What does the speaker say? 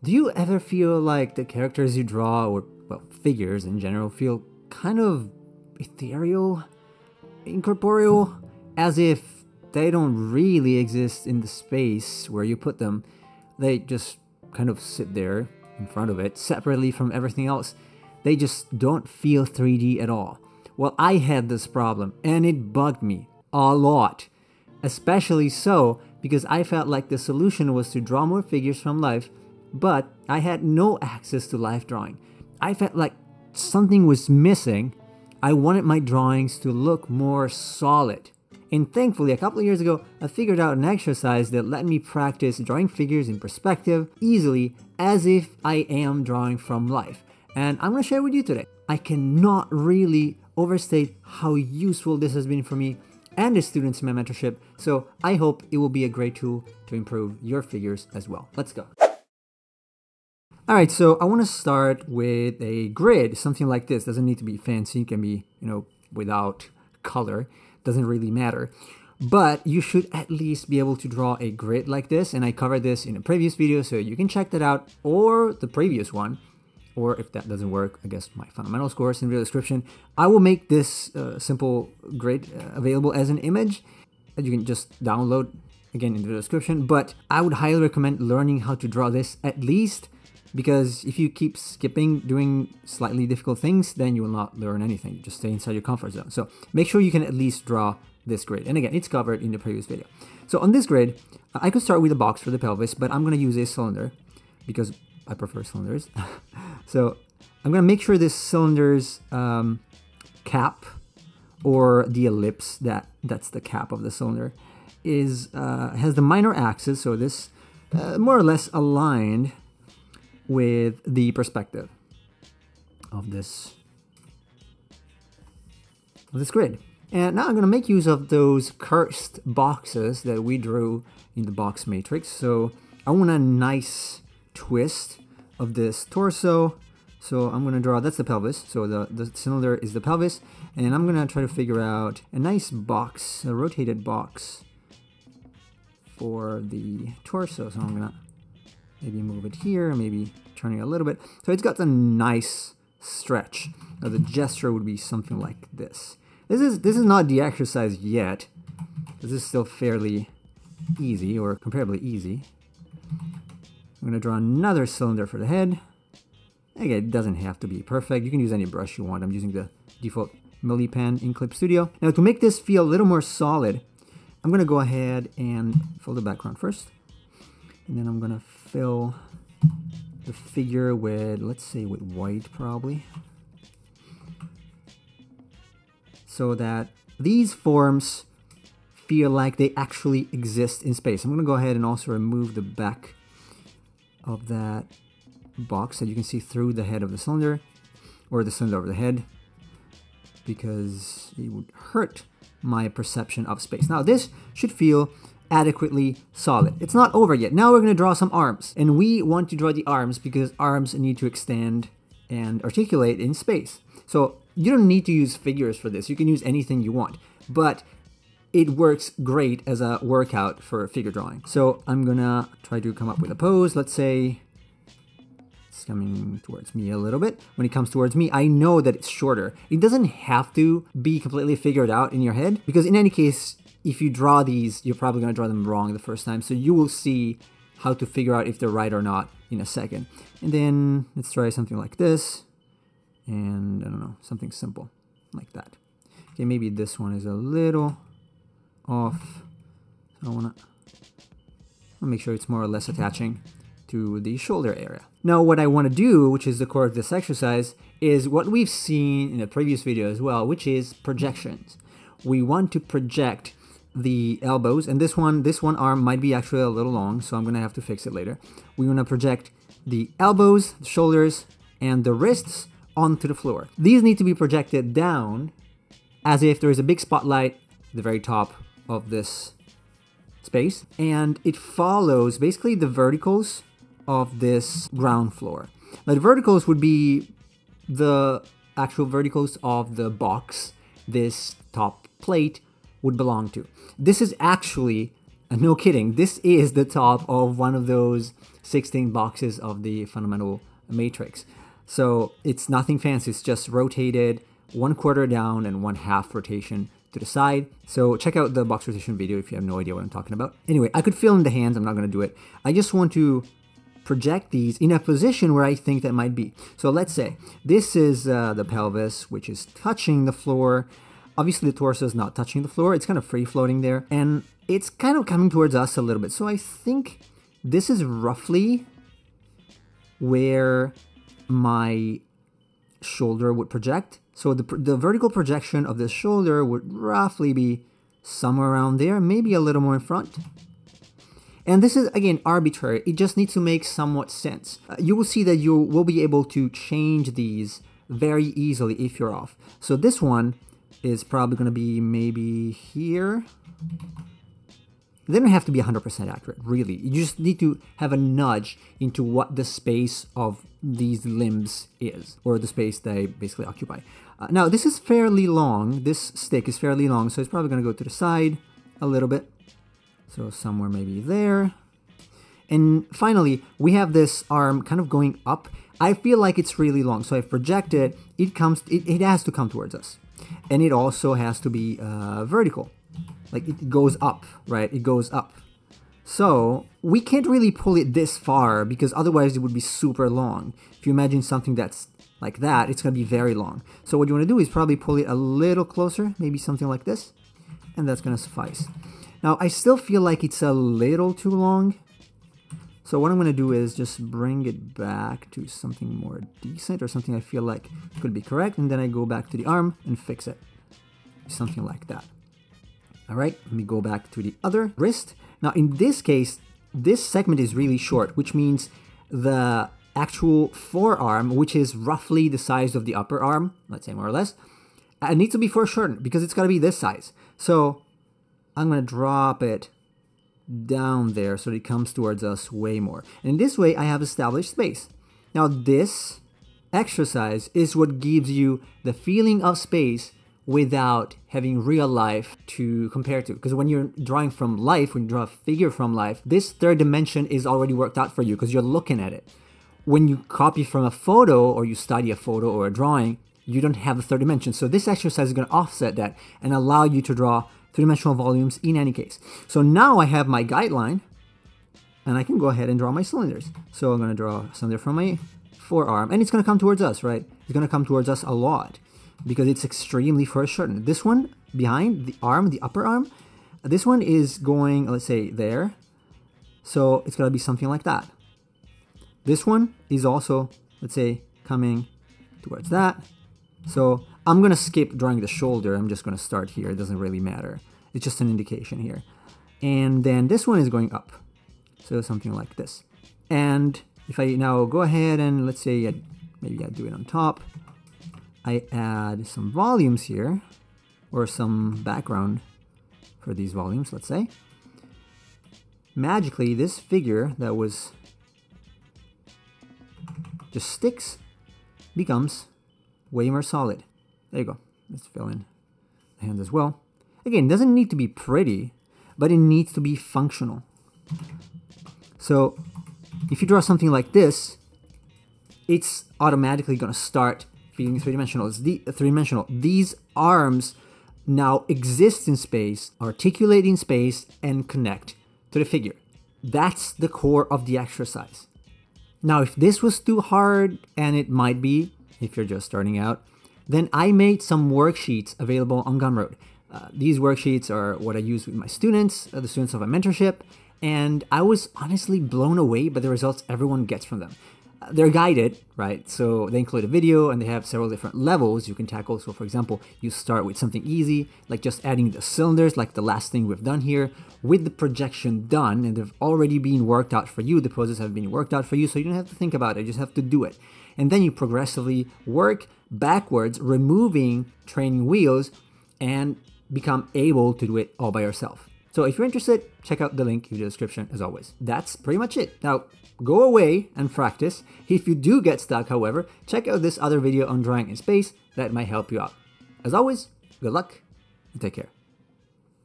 Do you ever feel like the characters you draw, or well, figures in general, feel kind of ethereal, incorporeal, as if they don't really exist in the space where you put them? They just kind of sit there in front of it, separately from everything else. They just don't feel 3D at all. Well, I had this problem, and it bugged me a lot. Especially so because I felt like the solution was to draw more figures from life, but I had no access to life drawing. I felt like something was missing. I wanted my drawings to look more solid. And thankfully, a couple of years ago, I figured out an exercise that let me practice drawing figures in perspective easily, as if I am drawing from life. And I'm going to share with you today. I cannot really overstate how useful this has been for me and the students in my mentorship, so I hope it will be a great tool to improve your figures as well. Let's go. Alright, so I want to start with a grid, something like this. Doesn't need to be fancy, it can be, without color. Doesn't really matter. But you should at least be able to draw a grid like this, and I covered this in a previous video, so you can check that out, or the previous one. Or if that doesn't work, I guess my fundamentals course in the description. I will make this simple grid available as an image that you can just download, again, in the description. But I would highly recommend learning how to draw this at least, because if you keep skipping doing slightly difficult things, then you will not learn anything. You just stay inside your comfort zone. So make sure you can at least draw this grid. And again, it's covered in the previous video. So on this grid, I could start with a box for the pelvis, but I'm going to use a cylinder because I prefer cylinders. So I'm going to make sure this cylinder's cap, or the ellipse, that's the cap of the cylinder, is has the minor axis, so this more or less aligned with the perspective of this grid. And now I'm going to make use of those cursed boxes that we drew in the box matrix. So I want a nice twist of this torso. So I'm going to draw, that's the pelvis. So the cylinder is the pelvis. And I'm going to try to figure out a nice box, a rotated box for the torso. So I'm going to maybe move it here, maybe turn it a little bit. So it's got a nice stretch. Now the gesture would be something like this. This is not the exercise yet. This is still fairly easy, or comparably easy. I'm going to draw another cylinder for the head. Again, it doesn't have to be perfect. You can use any brush you want. I'm using the default Millipen in Clip Studio. Now to make this feel a little more solid, I'm going to go ahead and fill the background first. And then I'm going to fill the figure with, let's say, with white probably. So that these forms feel like they actually exist in space. I'm going to go ahead and also remove the back of that box that you can see through the head of the cylinder, or the cylinder over the head, because it would hurt my perception of space. Now this should feel adequately solid. It's not over yet. Now we're going to draw some arms, and we want to draw the arms because arms need to extend and articulate in space. So you don't need to use figures for this. You can use anything you want, but it works great as a workout for figure drawing. So I'm gonna try to come up with a pose. Let's say it's coming towards me a little bit. When it comes towards me, I know that it's shorter. It doesn't have to be completely figured out in your head, because in any case, if you draw these, you're probably gonna draw them wrong the first time. So you will see how to figure out if they're right or not in a second. And then let's try something like this. And I don't know, something simple like that. Okay, maybe this one is a little off. So I wanna make sure it's more or less attaching to the shoulder area. Now what I want to do, which is the core of this exercise, is what we've seen in a previous video as well, which is projections. We want to project the elbows, and this one arm might be actually a little long, so I'm gonna have to fix it later. We want to project the elbows, the shoulders, and the wrists onto the floor. These need to be projected down as if there is a big spotlight at the very top of this space, and it follows basically the verticals of this ground floor. Now the verticals would be the actual verticals of the box this top plate would belong to. This is actually No kidding, this is the top of one of those 16 boxes of the fundamental matrix. So it's nothing fancy, it's just rotated 1/4 down and 1/2 rotation to the side. So check out the box rotation video if you have no idea what I'm talking about. Anyway, I could fill in the hands, I'm not going to do it. I just want to project these in a position where I think that might be. So let's say this is the pelvis, which is touching the floor. Obviously the torso is not touching the floor, it's kind of free floating there, and it's kind of coming towards us a little bit. So I think this is roughly where my shoulder would project. So the vertical projection of the shoulder would roughly be somewhere around there, maybe a little more in front. And this is, again, arbitrary. It just needs to make somewhat sense. You will see that you will be able to change these very easily if you're off. So this one is probably going to be maybe here. They don't have to be 100% accurate, really. You just need to have a nudge into what the space of these limbs is, or the space they basically occupy. Now, this is fairly long. This stick is fairly long, so it's probably going to go to the side a little bit. So somewhere maybe there. And finally, we have this arm kind of going up. I feel like it's really long, so I project it. It has to come towards us. And it also has to be vertical. Like it goes up, right? It goes up. So we can't really pull it this far because otherwise it would be super long. If you imagine something that's like that, it's going to be very long. So what you want to do is probably pull it a little closer, maybe something like this. And that's going to suffice. Now, I still feel like it's a little too long. So what I'm going to do is just bring it back to something more decent or something I feel like could be correct. And then I go back to the arm and fix it. Something like that. All right, let me go back to the other wrist. Now, in this case, this segment is really short, which means the actual forearm, which is roughly the size of the upper arm, let's say more or less, it needs to be foreshortened because it's got to be this size. So I'm going to drop it down there so that it comes towards us way more. And in this way, I have established space. Now, this exercise is what gives you the feeling of space without having real life to compare to. Because when you're drawing from life, when you draw a figure from life, this third dimension is already worked out for you because you're looking at it. When you copy from a photo or you study a photo or a drawing, you don't have the third dimension. So this exercise is going to offset that and allow you to draw three-dimensional volumes in any case. So now I have my guideline and I can go ahead and draw my cylinders. So I'm going to draw a cylinder from my forearm and it's going to come towards us, right? It's going to come towards us a lot because it's extremely foreshortened. This one behind the arm, the upper arm, this one is going, let's say, there. So it's going to be something like that. This one is also, let's say, coming towards that. So I'm going to skip drawing the shoulder. I'm just going to start here. It doesn't really matter. It's just an indication here. And then this one is going up. So something like this. And if I now go ahead and let's say maybe I do it on top. I add some volumes here or some background for these volumes, let's say. Magically, this figure that was just sticks becomes way more solid. There you go. Let's fill in the hands as well. Again, it doesn't need to be pretty, but it needs to be functional. So if you draw something like this, it's automatically going to start feeling three-dimensional. It's three-dimensional. These arms now exist in space, articulate in space, and connect to the figure. That's the core of the exercise. Now, if this was too hard, and it might be if you're just starting out, then I made some worksheets available on Gumroad. These worksheets are what I use with my students, the students of my mentorship, and I was honestly blown away by the results everyone gets from them. They're guided, right? So they include a video and they have several different levels you can tackle. So for example, you start with something easy, like just adding the cylinders, like the last thing we've done here, with the projection done, and they've already been worked out for you. The poses have been worked out for you, so you don't have to think about it, you just have to do it. And then you progressively work backwards, removing training wheels, and become able to do it all by yourself. So if you're interested, check out the link in the description as always. That's pretty much it. Now, go away and practice. If you do get stuck, however, check out this other video on drawing in space that might help you out. As always, good luck and take care.